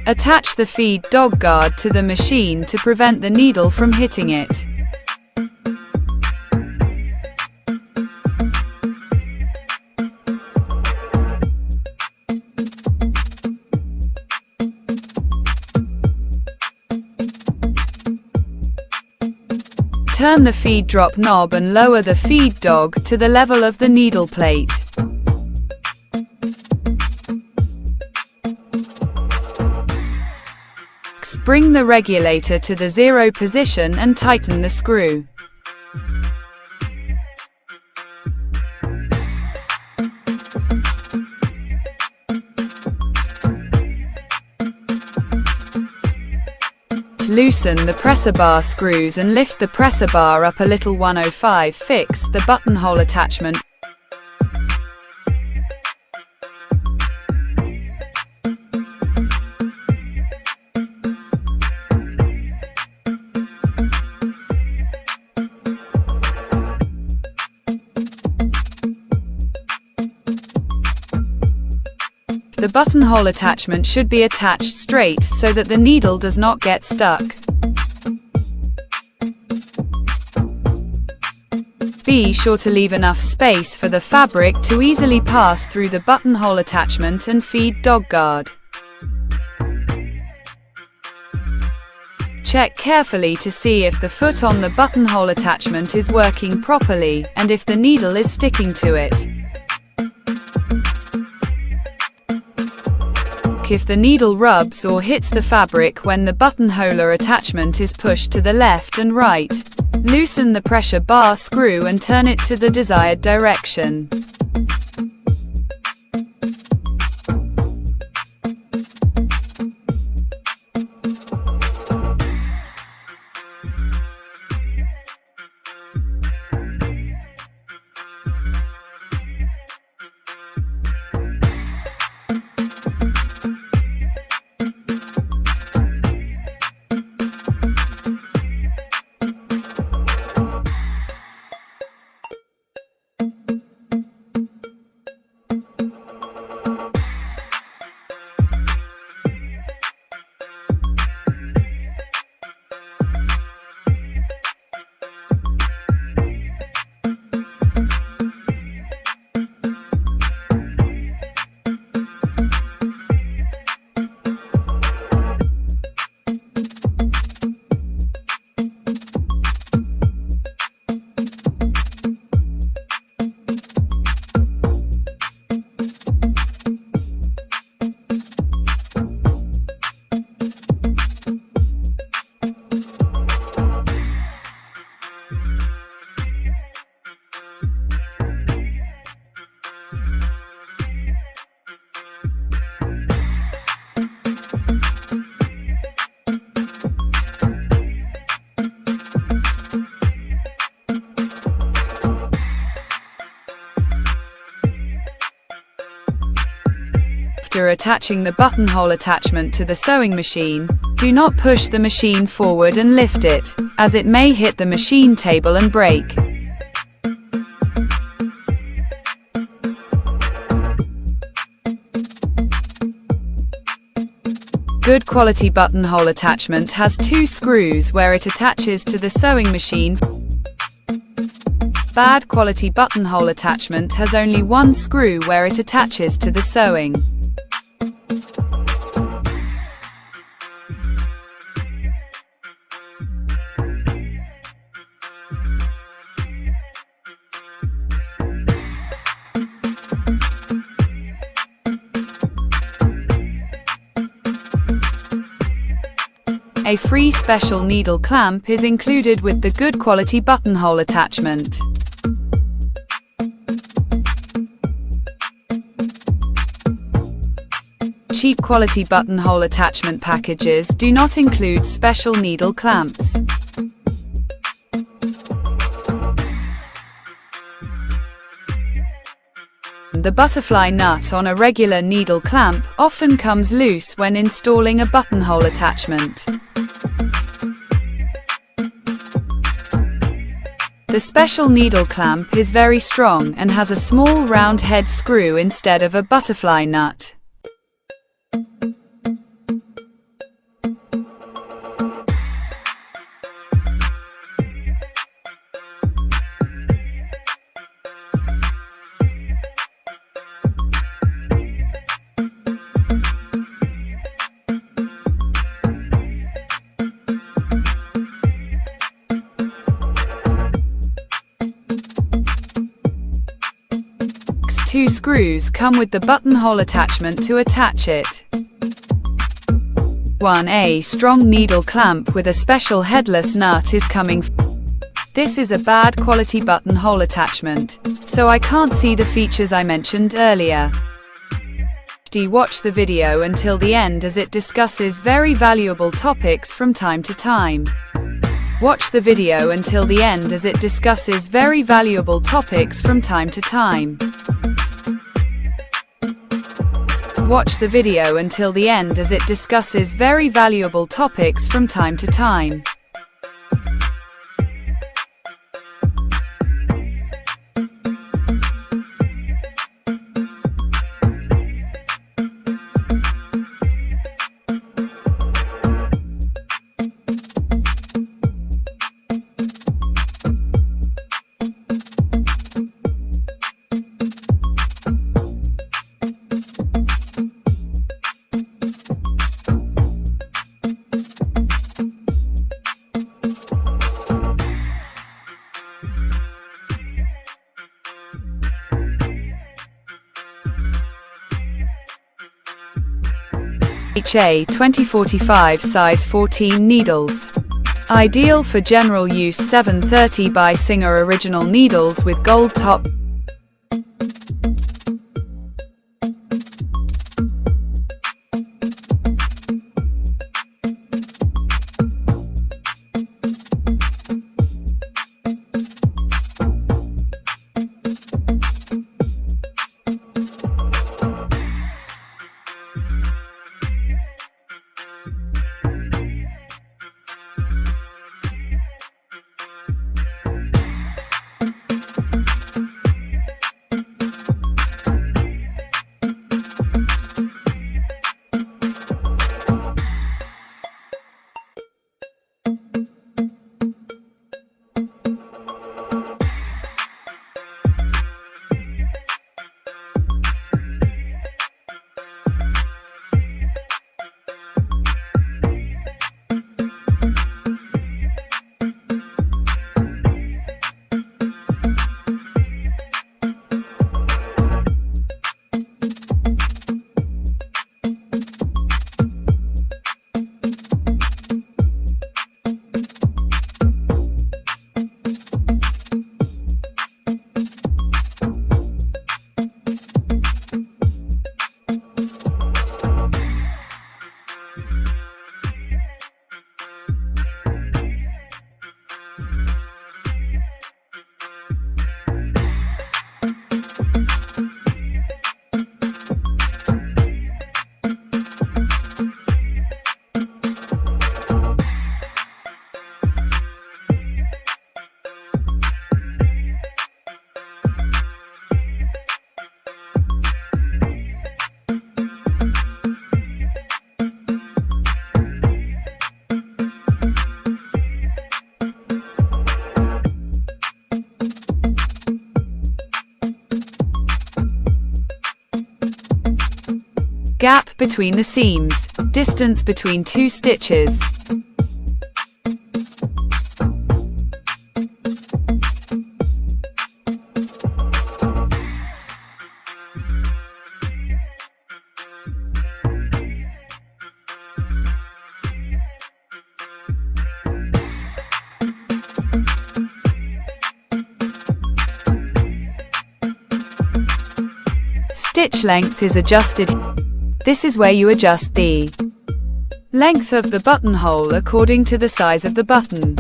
Attach the feed dog guard to the machine to prevent the needle from hitting it. Turn the feed drop knob and lower the feed dog to the level of the needle plate. Bring the regulator to the 0 position and tighten the screw. Loosen the presser bar screws and lift the presser bar up a little. 105. Fix the buttonhole attachment. The buttonhole attachment should be attached straight so that the needle does not get stuck. Be sure to leave enough space for the fabric to easily pass through the buttonhole attachment and feed dog guard. Check carefully to see if the foot on the buttonhole attachment is working properly and if the needle is sticking to it. If the needle rubs or hits the fabric when the buttonhole attachment is pushed to the left and right, loosen the pressure bar screw and turn it to the desired direction. After attaching the buttonhole attachment to the sewing machine, do not push the machine forward and lift it, as it may hit the machine table and break. Good quality buttonhole attachment has 2 screws where it attaches to the sewing machine. Bad quality buttonhole attachment has only 1 screw where it attaches to the sewing. A free special needle clamp is included with the good quality buttonhole attachment. Cheap quality buttonhole attachment packages do not include special needle clamps. The butterfly nut on a regular needle clamp often comes loose when installing a buttonhole attachment. The special needle clamp is very strong and has a small round head screw instead of a butterfly nut. 2 screws come with the buttonhole attachment to attach it. 1A strong needle clamp with a special headless nut is coming. This is a bad quality buttonhole attachment, so I can't see the features I mentioned earlier. Watch the video until the end as it discusses very valuable topics from time to time. Watch the video until the end as it discusses very valuable topics from time to time. Watch the video until the end as it discusses very valuable topics from time to time. HA 2045 size 14 needles. Ideal for general use. 730 by Singer original needles with gold top. Gap between the seams. Distance between 2 stitches. Stitch length is adjusted. This is where you adjust the length of the buttonhole according to the size of the button.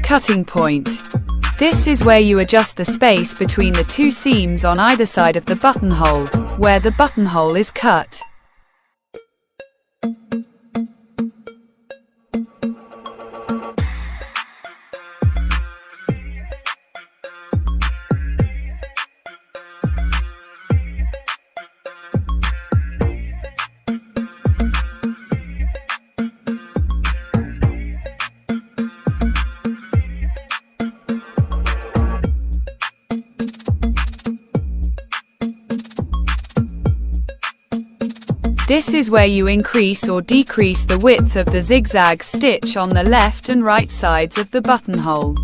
Cutting point. This is where you adjust the space between the 2 seams on either side of the buttonhole, where the buttonhole is cut. This is where you increase or decrease the width of the zigzag stitch on the left and right sides of the buttonhole.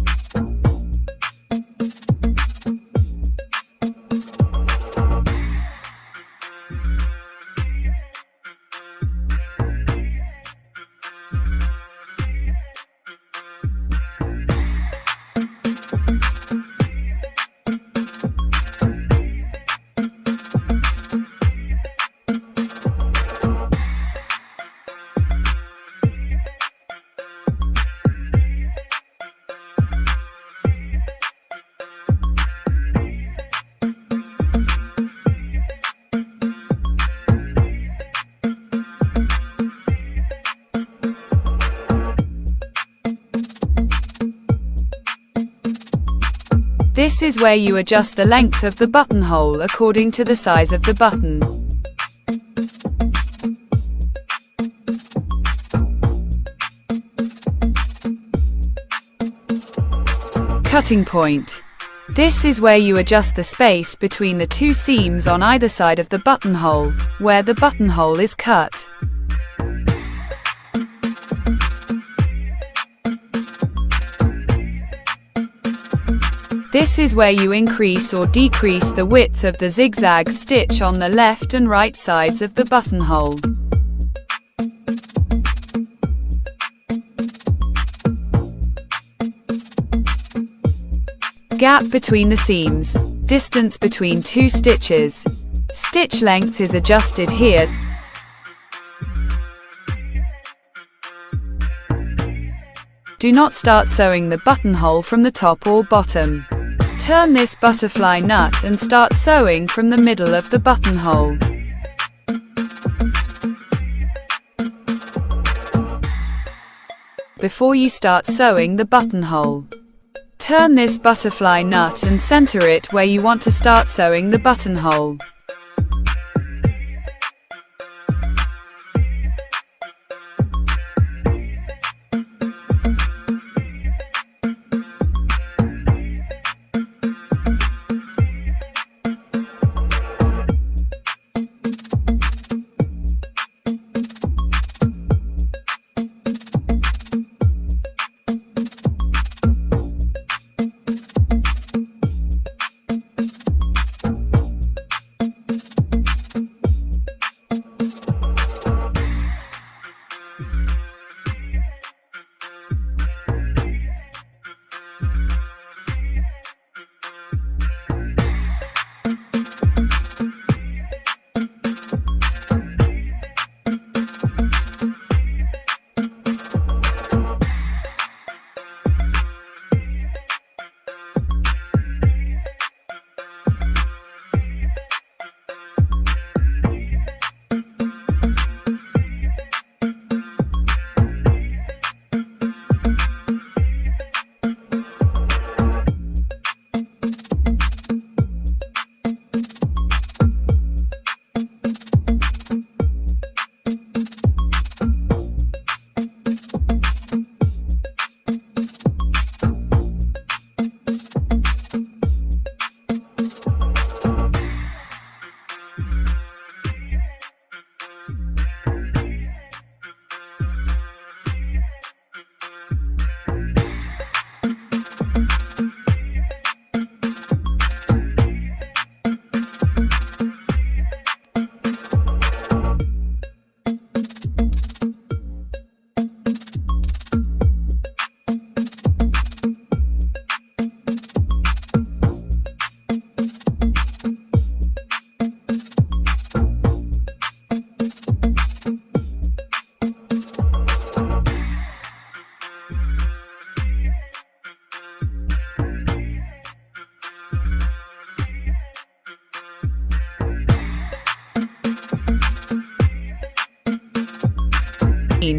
This is where you adjust the length of the buttonhole according to the size of the button. Cutting point. This is where you adjust the space between the two seams on either side of the buttonhole, where the buttonhole is cut. This is where you increase or decrease the width of the zigzag stitch on the left and right sides of the buttonhole. Gap between the seams. Distance between two stitches. Stitch length is adjusted here. Do not start sewing the buttonhole from the top or bottom. Turn this butterfly nut and start sewing from the middle of the buttonhole. Before you start sewing the buttonhole, turn this butterfly nut and center it where you want to start sewing the buttonhole.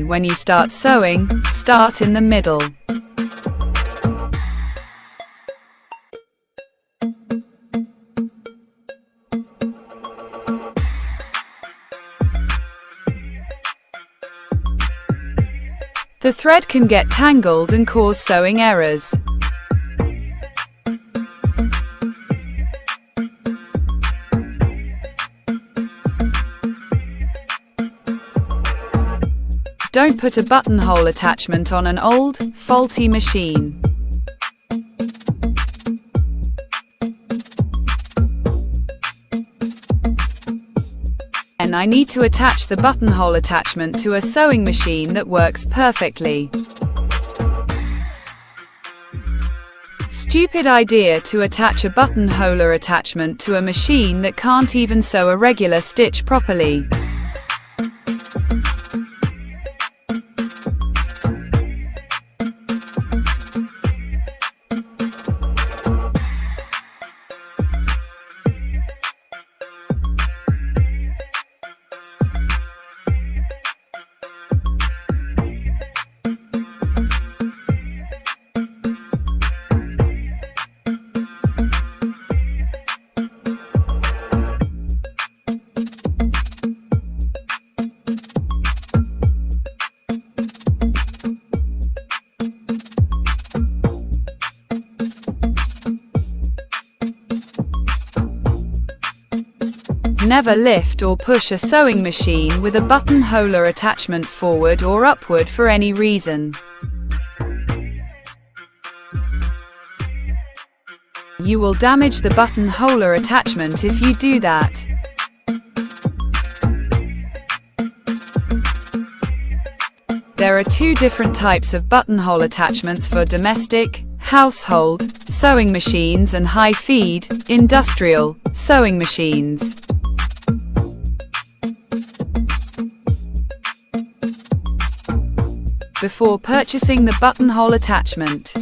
When you start sewing, start in the middle. The thread can get tangled and cause sewing errors. Don't put a buttonhole attachment on an old, faulty machine. And I need to attach the buttonhole attachment to a sewing machine that works perfectly. Stupid idea to attach a buttonholer attachment to a machine that can't even sew a regular stitch properly. Never lift or push a sewing machine with a buttonholer attachment forward or upward for any reason. You will damage the buttonholer attachment if you do that. There are two different types of buttonhole attachments for domestic, household, sewing machines and high-feed, industrial, sewing machines. Before purchasing the buttonhole attachment,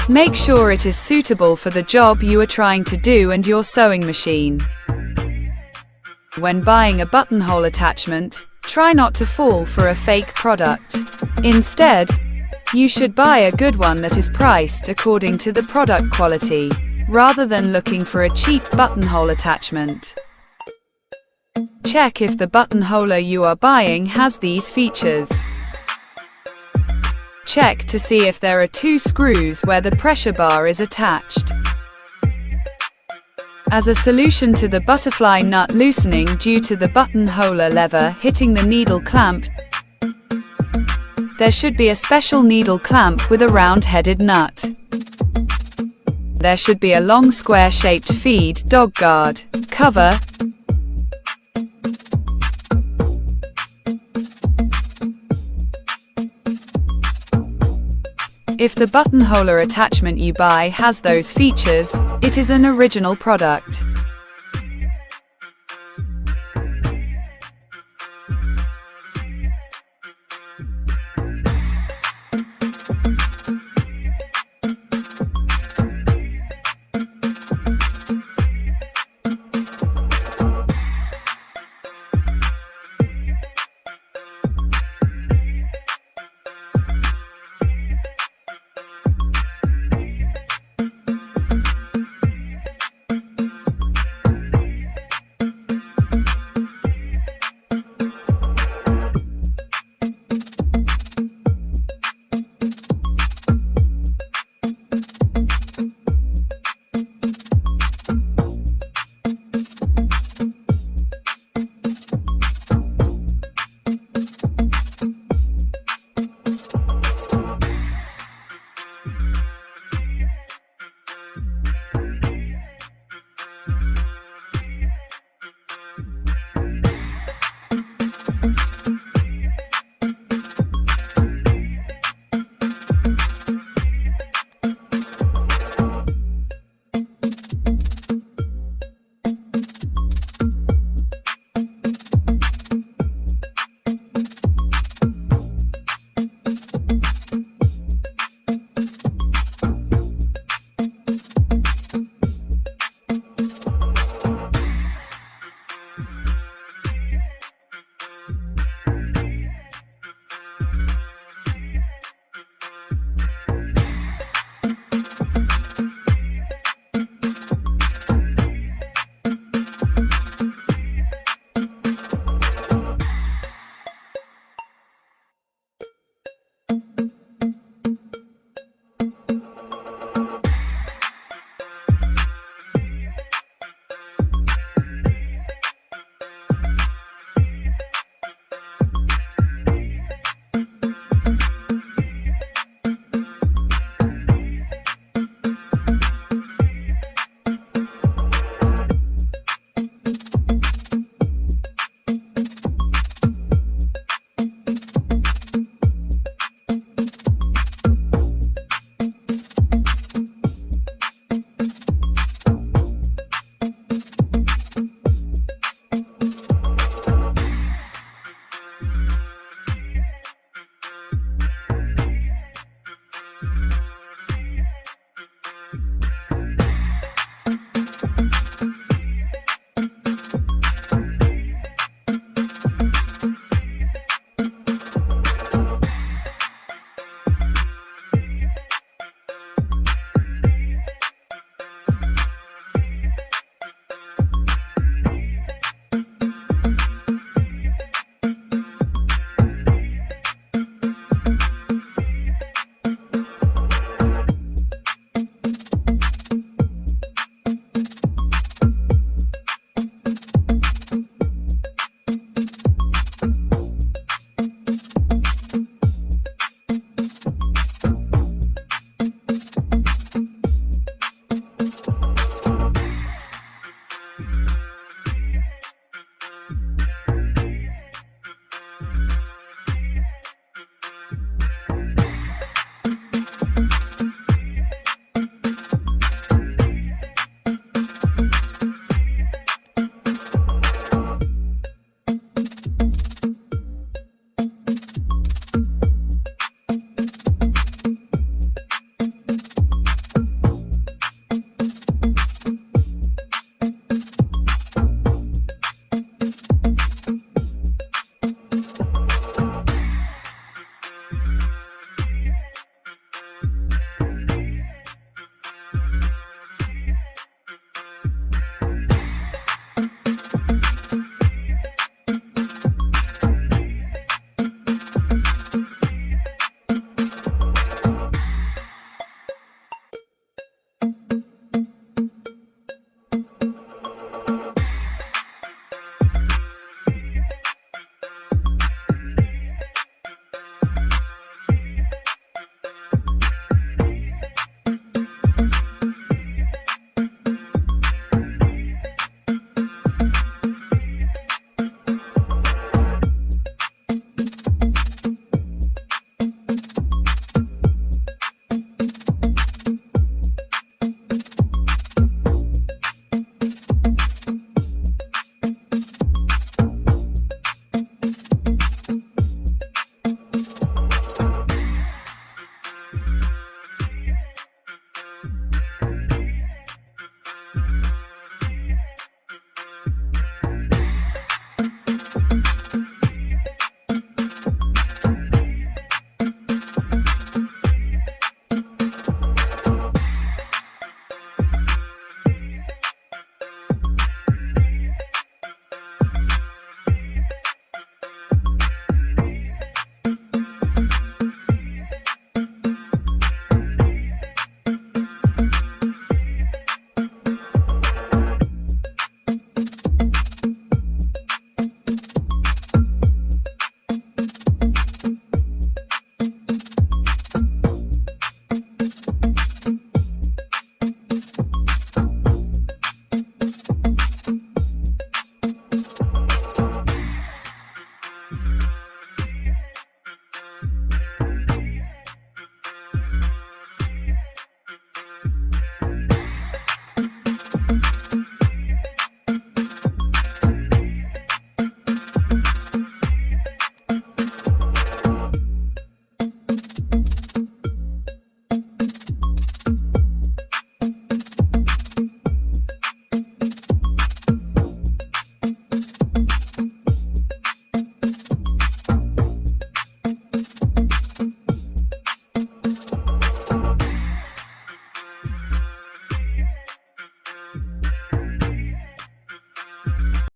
make sure it is suitable for the job you are trying to do and your sewing machine. When buying a buttonhole attachment, try not to fall for a fake product. Instead, you should buy a good one that is priced according to the product quality, rather than looking for a cheap buttonhole attachment. Check if the buttonholer you are buying has these features. Check to see if there are two screws where the pressure bar is attached. As a solution to the butterfly nut loosening due to the buttonholer lever hitting the needle clamp, there should be a special needle clamp with a round-headed nut. There should be a long square-shaped feed dog guard cover. If the buttonholer attachment you buy has those features, it is an original product.